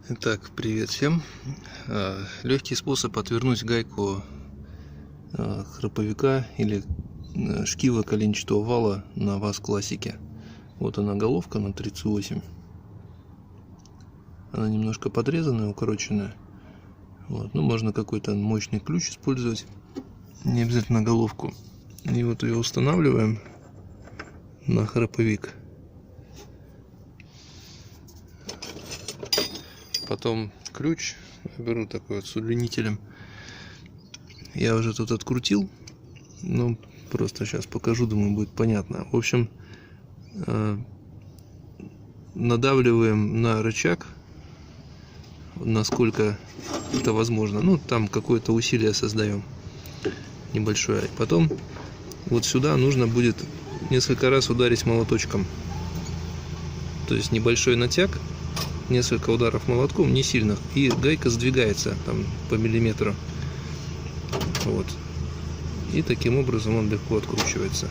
Итак, привет всем. Легкий способ отвернуть гайку храповика или шкива коленчатого вала на ВАЗ классике. Вот она головка на 38. Она немножко подрезанная, укороченная. Вот. Ну, можно какой-то мощный ключ использовать, не обязательно головку. И вот ее устанавливаем на храповик. Потом ключ беру такой вот с удлинителем. Я уже тут открутил, ну просто сейчас покажу, думаю, будет понятно. В общем, надавливаем на рычаг, насколько это возможно. Ну, там какое-то усилие создаем небольшое. Потом вот сюда нужно будет несколько раз ударить молоточком. То есть небольшой натяг, несколько ударов молотком, не сильных, и гайка сдвигается там по миллиметру. Вот. И таким образом он легко откручивается.